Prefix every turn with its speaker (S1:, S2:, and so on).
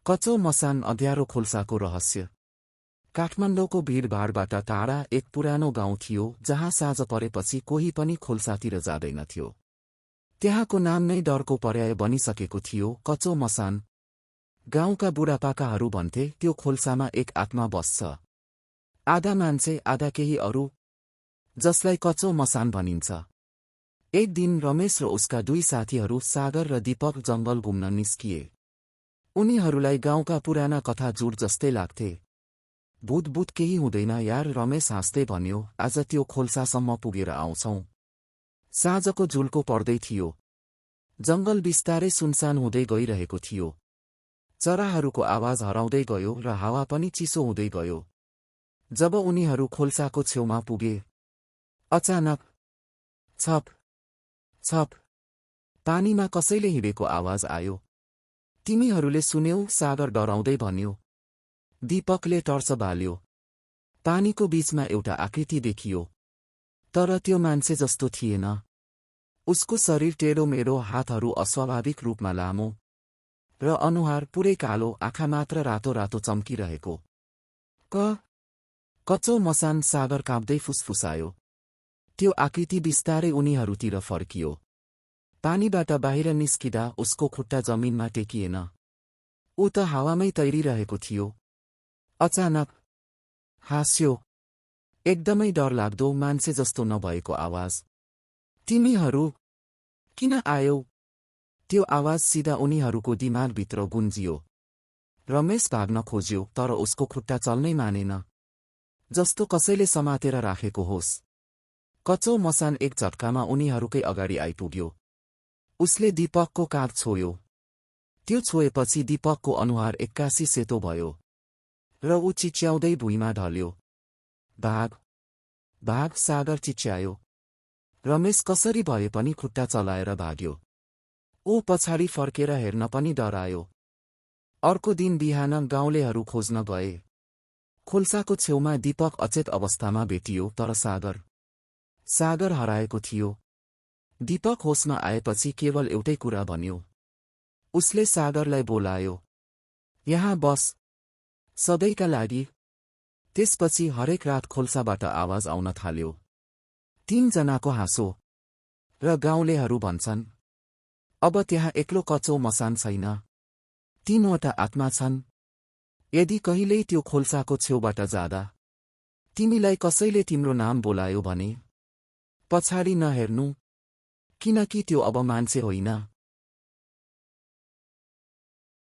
S1: कच्चो मसान अँध्यारो खोल्साको रहस्य। काठमाडौँको भिडभाडबाट टाढा एक पुरानो गाउँ थियो जहाँ साँझ परेपछि कोही पनि खोल्सातिर जाँदैनथ्यो। त्यहाँको नाम नै डरको पर्याय बनिसकेको थियो, कच्चो मसान। गाउँका बुढापाकाहरू भन्थे त्यो खोल्सामा एक आत्मा बस्छ, आधा मान्छे आधा केही अरू, जसलाई कच्चो मसान भनिन्छ। एक दिन रमेश र उसका दुई साथीहरू सागर र दीपक जङ्गल घुम्न निस्किए। उनीहरूलाई गाउँका पुराना कथा जुट जस्तै लाग्थे। भूत केही हुँदैन यार, रमेश हाँस्दै भन्यो, आज त्यो खोल्सासम्म पुगेर आउँछौं। साँझको झुल्को पर्दै थियो। जङ्गल बिस्तारै सुनसान हुँदै गइरहेको थियो। चराहरूको आवाज हराउँदै गयो र हावा पनि चिसो हुँदै गयो। जब उनीहरू खोल्साको छेउमा पुगे, अचानक छप छप पानीमा कसैले हिँडेको आवाज आयो। तिमीहरूले सुन्यौ? सागर डराउँदै भन्यो। दीपकले टर्च बाल्यो। पानीको बीचमा एउटा आकृति देखियो, तर त्यो मान्छे जस्तो थिएन। उसको शरीर टेढोमेढो, हातहरू अस्वाभाविक रूपमा लामो र अनुहार पुरै कालो, आँखा मात्र रातो रातो चम्किरहेको। कच्चो मसान, सागर काँप्दै फुसफुसायो। त्यो आकृति बिस्तारै उनीहरूतिर फर्कियो। पानीबाट बाहिर निस्किँदा उसको खुट्टा जमिनमा टेकिएन। ऊ त हावामै तैरिरहेको थियो। अचानक हाँस्यो, एकदमै डरलाग्दो, मान्छे जस्तो नभएको आवाज। तिमीहरू किन आयौ? त्यो आवाज सिधा उनीहरूको दिमागभित्र गुन्जियो। रमेश भाग्न खोज्यो, तर उसको खुट्टा चल्नै मानेन, जस्तो कसैले समातेर राखेको होस्। कच्चो मसान एक झट्कामा उनीहरूकै अगाडि आइपुग्यो। उसले दीपकको काँध छोयो। त्यो छोएपछि दीपकको अनुहार एक्कासी सेतो भयो र ऊ चिच्याउँदै भुइँमा ढल्यो। भाग भाग, सागर चिच्यायो। रमेश कसरी भए पनि खुट्टा चलाएर भाग्यो। ऊ पछाडि फर्केर हेर्न पनि डरायो। अर्को दिन बिहान गाउँलेहरू खोज्न गए। खोल्साको छेउमा दीपक अचेत अवस्थामा भेटियो, तर सागर हराएको थियो। दीपक होसमा आएपछि केवल एउटै कुरा भन्यो। उसले सागरलाई बोलायो, यहाँ बस, सधैँका लागि। त्यसपछि हरेक रात खोल्साबाट आवाज आउन थाल्यो। 3 जनाको हाँसो। र गाउँलेहरू भन्छन्, अब त्यहाँ एक्लो कच्चो मसान छैन, 3वटा आत्मा छन्। यदि कहिल्यै त्यो खोल्साको छेउबाट जाँदा तिमीलाई कसैले तिम्रो नाम बोलायो भने पछाडि नहेर्नु, किनकि त्यो अब मान्छे होइन।